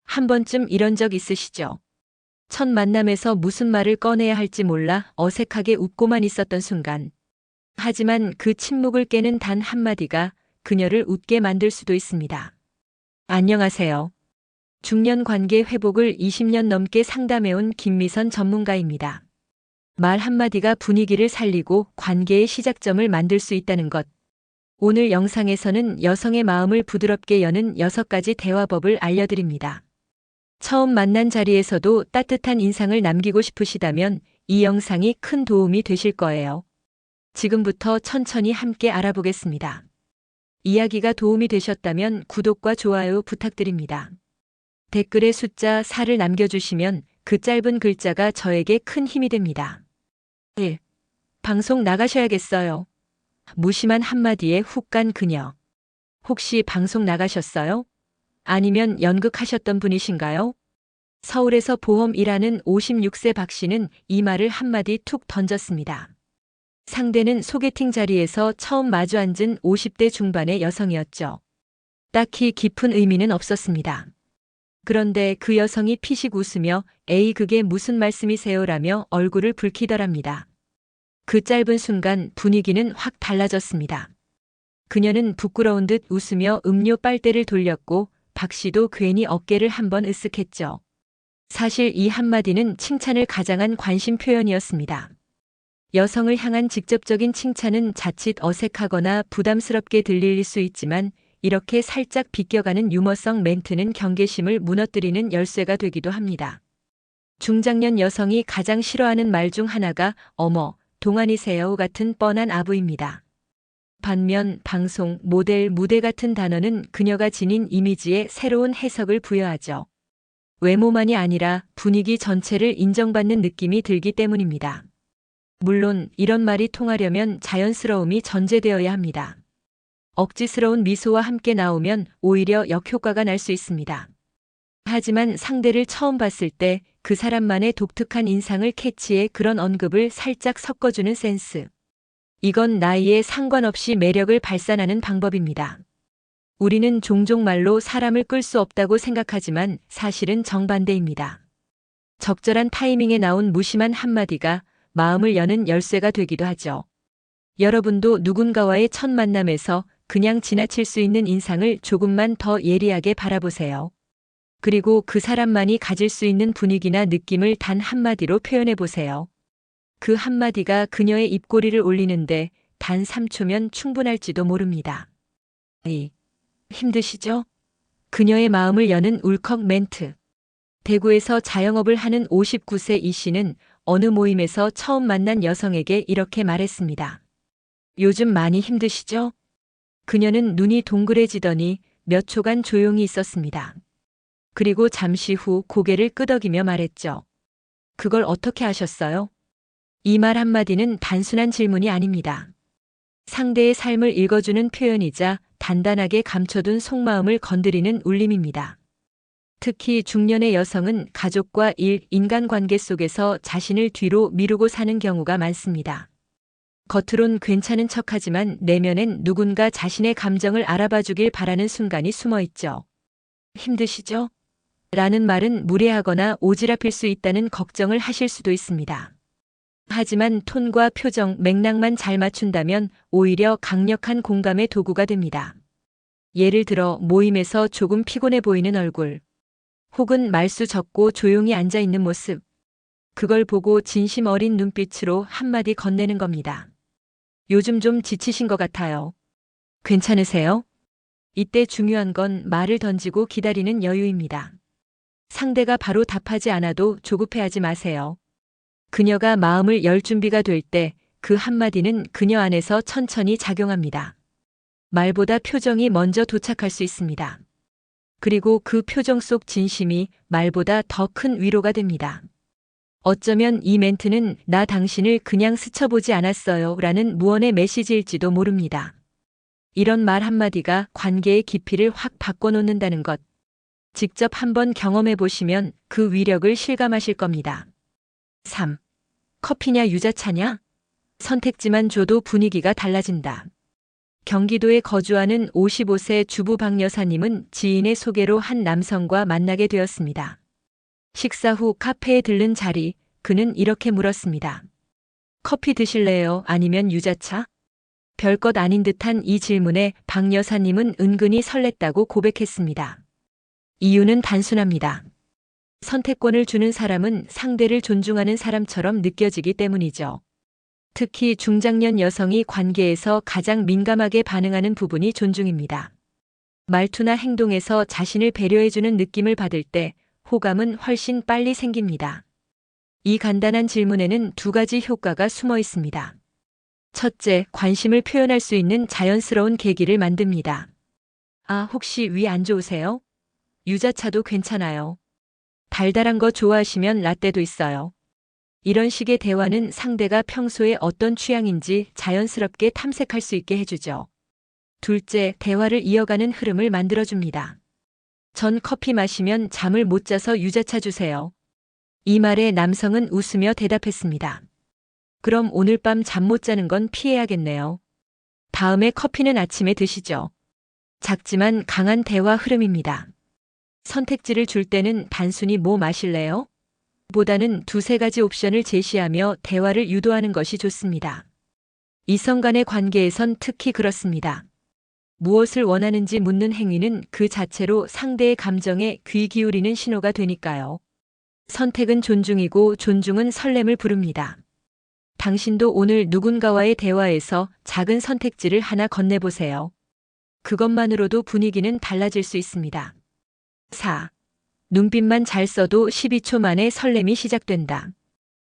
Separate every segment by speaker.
Speaker 1: 한 번쯤 이런 적 있으시죠? 첫 만남에서 무슨 말을 꺼내야 할지 몰라 어색하게 웃고만 있었던 순간. 하지만 그 침묵을 깨는 단 한마디가 그녀를 웃게 만들 수도 있습니다. 안녕하세요. 중년 관계 회복을 20년 넘게 상담해온 김미선 전문가입니다. 말 한마디가 분위기를 살리고 관계의 시작점을 만들 수 있다는 것. 오늘 영상에서는 여성의 마음을 부드럽게 여는 6가지 대화법을 알려드립니다. 처음 만난 자리에서도 따뜻한 인상을 남기고 싶으시다면 이 영상이 큰 도움이 되실 거예요. 지금부터 천천히 함께 알아보겠습니다. 이야기가 도움이 되셨다면 구독과 좋아요 부탁드립니다. 댓글에 숫자 4를 남겨주시면 그 짧은 글자가 저에게 큰 힘이 됩니다. 1. 방송 나가셔야겠어요. 무심한 한마디에 훅 간 그녀. 혹시 방송 나가셨어요? 아니면 연극하셨던 분이신가요? 서울에서 보험 일하는 56세 박 씨는 이 말을 한마디 툭 던졌습니다. 상대는 소개팅 자리에서 처음 마주 앉은 50대 중반의 여성이었죠. 딱히 깊은 의미는 없었습니다. 그런데 그 여성이 피식 웃으며 에이 그게 무슨 말씀이세요라며 얼굴을 붉히더랍니다. 그 짧은 순간 분위기는 확 달라졌습니다. 그녀는 부끄러운 듯 웃으며 음료 빨대를 돌렸고 박 씨도 괜히 어깨를 한번 으쓱했죠. 사실 이 한마디는 칭찬을 가장한 관심 표현이었습니다. 여성을 향한 직접적인 칭찬은 자칫 어색하거나 부담스럽게 들릴 수 있지만 이렇게 살짝 비껴가는 유머성 멘트는 경계심을 무너뜨리는 열쇠가 되기도 합니다. 중장년 여성이 가장 싫어하는 말 중 하나가 어머, 동안이세요 같은 뻔한 아부입니다. 반면 방송, 모델, 무대 같은 단어는 그녀가 지닌 이미지에 새로운 해석을 부여하죠. 외모만이 아니라 분위기 전체를 인정받는 느낌이 들기 때문입니다. 물론 이런 말이 통하려면 자연스러움이 전제되어야 합니다. 억지스러운 미소와 함께 나오면 오히려 역효과가 날 수 있습니다. 하지만 상대를 처음 봤을 때 그 사람만의 독특한 인상을 캐치해 그런 언급을 살짝 섞어주는 센스. 이건 나이에 상관없이 매력을 발산하는 방법입니다. 우리는 종종 말로 사람을 끌 수 없다고 생각하지만 사실은 정반대입니다. 적절한 타이밍에 나온 무심한 한마디가 마음을 여는 열쇠가 되기도 하죠. 여러분도 누군가와의 첫 만남에서 그냥 지나칠 수 있는 인상을 조금만 더 예리하게 바라보세요. 그리고 그 사람만이 가질 수 있는 분위기나 느낌을 단 한마디로 표현해 보세요. 그 한마디가 그녀의 입꼬리를 올리는데 단 3초면 충분할지도 모릅니다. 힘드시죠? 그녀의 마음을 여는 울컥 멘트. 대구에서 자영업을 하는 59세 이 씨는 어느 모임에서 처음 만난 여성에게 이렇게 말했습니다. 요즘 많이 힘드시죠? 그녀는 눈이 동그래지더니 몇 초간 조용히 있었습니다. 그리고 잠시 후 고개를 끄덕이며 말했죠. 그걸 어떻게 하셨어요? 이 말 한마디는 단순한 질문이 아닙니다. 상대의 삶을 읽어주는 표현이자 단단하게 감춰둔 속마음을 건드리는 울림입니다. 특히 중년의 여성은 가족과 일, 인간관계 속에서 자신을 뒤로 미루고 사는 경우가 많습니다. 겉으론 괜찮은 척하지만 내면엔 누군가 자신의 감정을 알아봐주길 바라는 순간이 숨어있죠. 힘드시죠? 라는 말은 무례하거나 오지랖일 수 있다는 걱정을 하실 수도 있습니다. 하지만 톤과 표정, 맥락만 잘 맞춘다면 오히려 강력한 공감의 도구가 됩니다. 예를 들어 모임에서 조금 피곤해 보이는 얼굴, 혹은 말수 적고 조용히 앉아있는 모습. 그걸 보고 진심 어린 눈빛으로 한마디 건네는 겁니다. 요즘 좀 지치신 것 같아요. 괜찮으세요? 이때 중요한 건 말을 던지고 기다리는 여유입니다. 상대가 바로 답하지 않아도 조급해하지 마세요. 그녀가 마음을 열 준비가 될 때 그 한마디는 그녀 안에서 천천히 작용합니다. 말보다 표정이 먼저 도착할 수 있습니다. 그리고 그 표정 속 진심이 말보다 더 큰 위로가 됩니다. 어쩌면 이 멘트는 나 당신을 그냥 스쳐보지 않았어요 라는 무언의 메시지일지도 모릅니다. 이런 말 한마디가 관계의 깊이를 확 바꿔놓는다는 것. 직접 한번 경험해 보시면 그 위력을 실감하실 겁니다. 3. 커피냐 유자차냐? 선택지만 줘도 분위기가 달라진다. 경기도에 거주하는 55세 주부 박 여사님은 지인의 소개로 한 남성과 만나게 되었습니다. 식사 후 카페에 들른 자리, 그는 이렇게 물었습니다. 커피 드실래요? 아니면 유자차? 별것 아닌 듯한 이 질문에 박 여사님은 은근히 설렜다고 고백했습니다. 이유는 단순합니다. 선택권을 주는 사람은 상대를 존중하는 사람처럼 느껴지기 때문이죠. 특히 중장년 여성이 관계에서 가장 민감하게 반응하는 부분이 존중입니다. 말투나 행동에서 자신을 배려해주는 느낌을 받을 때 호감은 훨씬 빨리 생깁니다. 이 간단한 질문에는 두 가지 효과가 숨어 있습니다. 첫째, 관심을 표현할 수 있는 자연스러운 계기를 만듭니다. 아, 혹시 위 안 좋으세요? 유자차도 괜찮아요. 달달한 거 좋아하시면 라떼도 있어요. 이런 식의 대화는 상대가 평소에 어떤 취향인지 자연스럽게 탐색할 수 있게 해주죠. 둘째, 대화를 이어가는 흐름을 만들어줍니다. 전 커피 마시면 잠을 못 자서 유자차 주세요. 이 말에 남성은 웃으며 대답했습니다. 그럼 오늘 밤 잠 못 자는 건 피해야겠네요. 다음에 커피는 아침에 드시죠. 작지만 강한 대화 흐름입니다. 선택지를 줄 때는 단순히 뭐 마실래요? 보다는 두세 가지 옵션을 제시하며 대화를 유도하는 것이 좋습니다. 이성 간의 관계에선 특히 그렇습니다. 무엇을 원하는지 묻는 행위는 그 자체로 상대의 감정에 귀 기울이는 신호가 되니까요. 선택은 존중이고 존중은 설렘을 부릅니다. 당신도 오늘 누군가와의 대화에서 작은 선택지를 하나 건네보세요. 그것만으로도 분위기는 달라질 수 있습니다. 4. 눈빛만 잘 써도 12초 만에 설렘이 시작된다.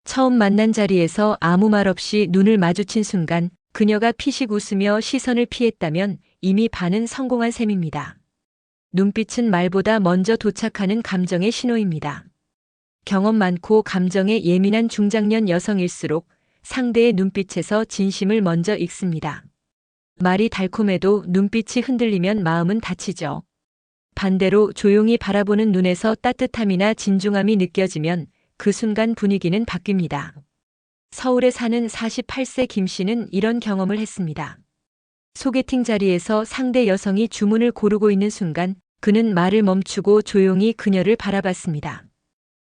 Speaker 1: 처음 만난 자리에서 아무 말 없이 눈을 마주친 순간 그녀가 피식 웃으며 시선을 피했다면 이미 반은 성공한 셈입니다. 눈빛은 말보다 먼저 도착하는 감정의 신호입니다. 경험 많고 감정에 예민한 중장년 여성일수록 상대의 눈빛에서 진심을 먼저 읽습니다. 말이 달콤해도 눈빛이 흔들리면 마음은 다치죠. 반대로 조용히 바라보는 눈에서 따뜻함이나 진중함이 느껴지면 그 순간 분위기는 바뀝니다. 서울에 사는 48세 김 씨는 이런 경험을 했습니다. 소개팅 자리에서 상대 여성이 주문을 고르고 있는 순간 그는 말을 멈추고 조용히 그녀를 바라봤습니다.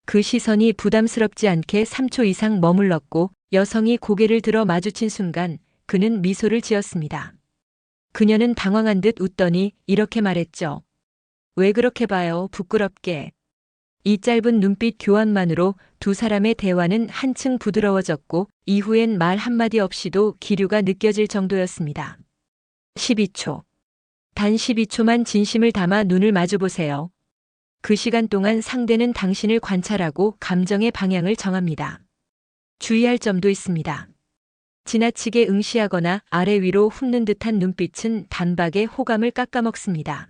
Speaker 1: 그 시선이 부담스럽지 않게 3초 이상 머물렀고 여성이 고개를 들어 마주친 순간 그는 미소를 지었습니다. 그녀는 당황한 듯 웃더니 이렇게 말했죠. 왜 그렇게 봐요, 부끄럽게. 이 짧은 눈빛 교환만으로 두 사람의 대화는 한층 부드러워졌고 이후엔 말 한마디 없이도 기류가 느껴질 정도였습니다. 12초. 단 12초만 진심을 담아 눈을 마주보세요. 그 시간 동안 상대는 당신을 관찰하고 감정의 방향을 정합니다. 주의할 점도 있습니다. 지나치게 응시하거나 아래 위로 훑는 듯한 눈빛은 단박에 호감을 깎아먹습니다.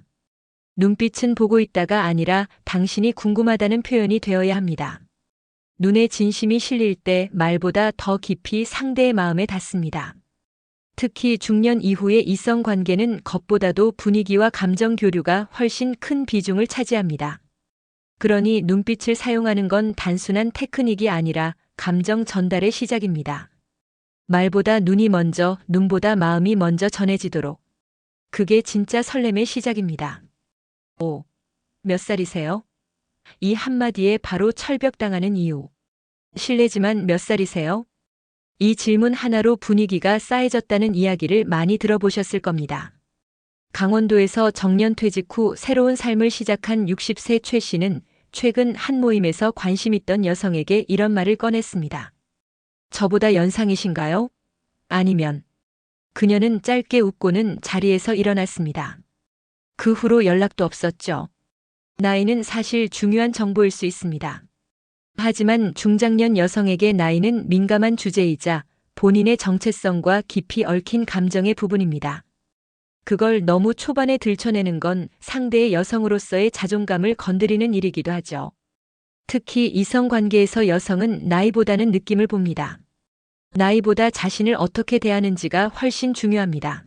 Speaker 1: 눈빛은 보고 있다가 아니라 당신이 궁금하다는 표현이 되어야 합니다. 눈에 진심이 실릴 때 말보다 더 깊이 상대의 마음에 닿습니다. 특히 중년 이후의 이성 관계는 겉보다도 분위기와 감정 교류가 훨씬 큰 비중을 차지합니다. 그러니 눈빛을 사용하는 건 단순한 테크닉이 아니라 감정 전달의 시작입니다. 말보다 눈이 먼저, 눈보다 마음이 먼저 전해지도록. 그게 진짜 설렘의 시작입니다. 5. 몇 살이세요? 이 한마디에 바로 철벽당하는 이유. 실례지만 몇 살이세요? 이 질문 하나로 분위기가 싸해졌다는 이야기를 많이 들어보셨을 겁니다. 강원도에서 정년퇴직 후 새로운 삶을 시작한 60세 최 씨는 최근 한 모임에서 관심 있던 여성에게 이런 말을 꺼냈습니다. 저보다 연상이신가요? 아니면. 그녀는 짧게 웃고는 자리에서 일어났습니다. 그 후로 연락도 없었죠. 나이는 사실 중요한 정보일 수 있습니다. 하지만 중장년 여성에게 나이는 민감한 주제이자 본인의 정체성과 깊이 얽힌 감정의 부분입니다. 그걸 너무 초반에 들춰내는 건 상대의 여성으로서의 자존감을 건드리는 일이기도 하죠. 특히 이성 관계에서 여성은 나이보다는 느낌을 봅니다. 나이보다 자신을 어떻게 대하는지가 훨씬 중요합니다.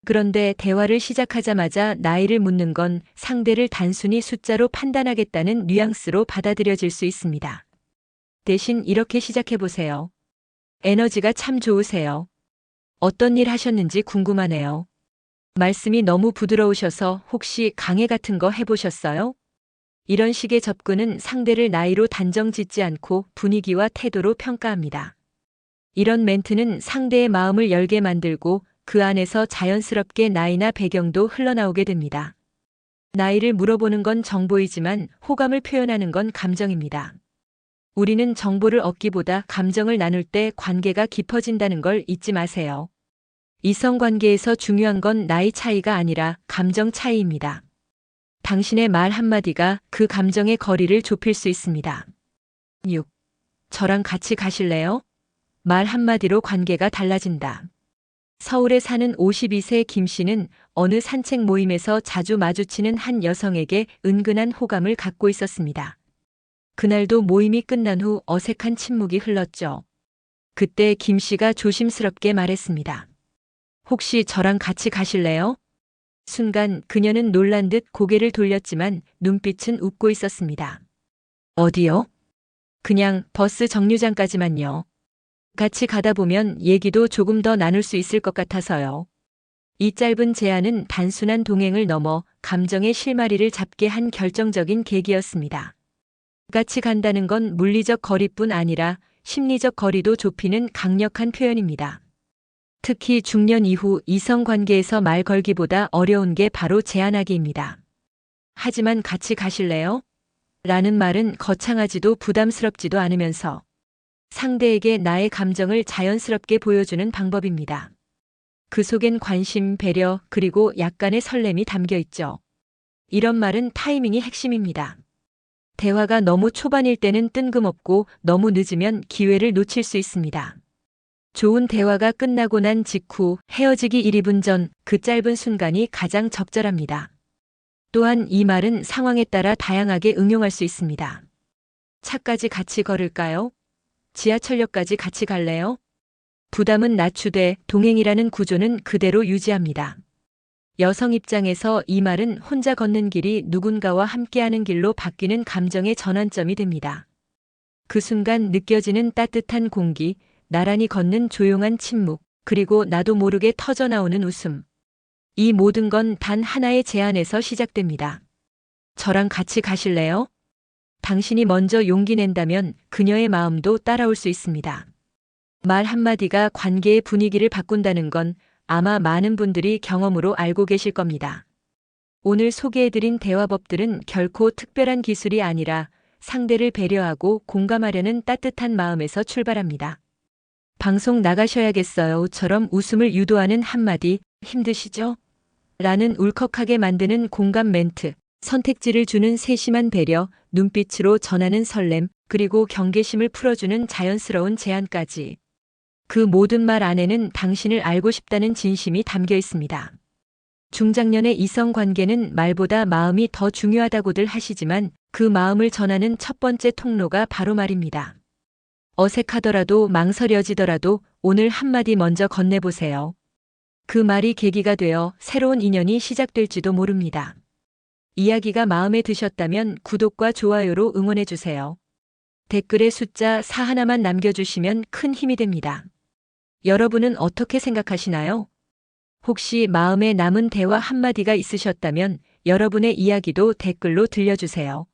Speaker 1: 그런데 대화를 시작하자마자 나이를 묻는 건 상대를 단순히 숫자로 판단하겠다는 뉘앙스로 받아들여질 수 있습니다. 대신 이렇게 시작해보세요. 에너지가 참 좋으세요. 어떤 일 하셨는지 궁금하네요. 말씀이 너무 부드러우셔서 혹시 강의 같은 거 해보셨어요? 이런 식의 접근은 상대를 나이로 단정 짓지 않고 분위기와 태도로 평가합니다. 이런 멘트는 상대의 마음을 열게 만들고 그 안에서 자연스럽게 나이나 배경도 흘러나오게 됩니다. 나이를 물어보는 건 정보이지만 호감을 표현하는 건 감정입니다. 우리는 정보를 얻기보다 감정을 나눌 때 관계가 깊어진다는 걸 잊지 마세요. 이성 관계에서 중요한 건 나이 차이가 아니라 감정 차이입니다. 당신의 말 한마디가 그 감정의 거리를 좁힐 수 있습니다. 6. 저랑 같이 가실래요? 말 한마디로 관계가 달라진다. 서울에 사는 52세 김 씨는 어느 산책 모임에서 자주 마주치는 한 여성에게 은근한 호감을 갖고 있었습니다. 그날도 모임이 끝난 후 어색한 침묵이 흘렀죠. 그때 김 씨가 조심스럽게 말했습니다. 혹시 저랑 같이 가실래요? 순간 그녀는 놀란 듯 고개를 돌렸지만 눈빛은 웃고 있었습니다. 어디요? 그냥 버스 정류장까지만요. 같이 가다 보면 얘기도 조금 더 나눌 수 있을 것 같아서요. 이 짧은 제안은 단순한 동행을 넘어 감정의 실마리를 잡게 한 결정적인 계기였습니다. 같이 간다는 건 물리적 거리뿐 아니라 심리적 거리도 좁히는 강력한 표현입니다. 특히 중년 이후 이성 관계에서 말 걸기보다 어려운 게 바로 제안하기입니다. 하지만 같이 가실래요? 라는 말은 거창하지도 부담스럽지도 않으면서 상대에게 나의 감정을 자연스럽게 보여주는 방법입니다. 그 속엔 관심, 배려, 그리고 약간의 설렘이 담겨 있죠. 이런 말은 타이밍이 핵심입니다. 대화가 너무 초반일 때는 뜬금없고 너무 늦으면 기회를 놓칠 수 있습니다. 좋은 대화가 끝나고 난 직후 헤어지기 1~2분 전 그 짧은 순간이 가장 적절합니다. 또한 이 말은 상황에 따라 다양하게 응용할 수 있습니다. 차까지 같이 걸을까요? 지하철역까지 같이 갈래요? 부담은 낮추되 동행이라는 구조는 그대로 유지합니다. 여성 입장에서 이 말은 혼자 걷는 길이 누군가와 함께하는 길로 바뀌는 감정의 전환점이 됩니다. 그 순간 느껴지는 따뜻한 공기, 나란히 걷는 조용한 침묵, 그리고 나도 모르게 터져나오는 웃음. 이 모든 건 단 하나의 제안에서 시작됩니다. 저랑 같이 가실래요? 당신이 먼저 용기 낸다면 그녀의 마음도 따라올 수 있습니다. 말 한마디가 관계의 분위기를 바꾼다는 건 아마 많은 분들이 경험으로 알고 계실 겁니다. 오늘 소개해드린 대화법들은 결코 특별한 기술이 아니라 상대를 배려하고 공감하려는 따뜻한 마음에서 출발합니다. 방송 나가셔야겠어요.처럼 웃음을 유도하는 한마디, 힘드시죠? 라는 울컥하게 만드는 공감 멘트, 선택지를 주는 세심한 배려, 눈빛으로 전하는 설렘, 그리고 경계심을 풀어주는 자연스러운 제안까지. 그 모든 말 안에는 당신을 알고 싶다는 진심이 담겨 있습니다. 중장년의 이성 관계는 말보다 마음이 더 중요하다고들 하시지만 그 마음을 전하는 첫 번째 통로가 바로 말입니다. 어색하더라도 망설여지더라도 오늘 한마디 먼저 건네보세요. 그 말이 계기가 되어 새로운 인연이 시작될지도 모릅니다. 이야기가 마음에 드셨다면 구독과 좋아요로 응원해주세요. 댓글에 숫자 4 하나만 남겨주시면 큰 힘이 됩니다. 여러분은 어떻게 생각하시나요? 혹시 마음에 남은 대화 한마디가 있으셨다면 여러분의 이야기도 댓글로 들려주세요.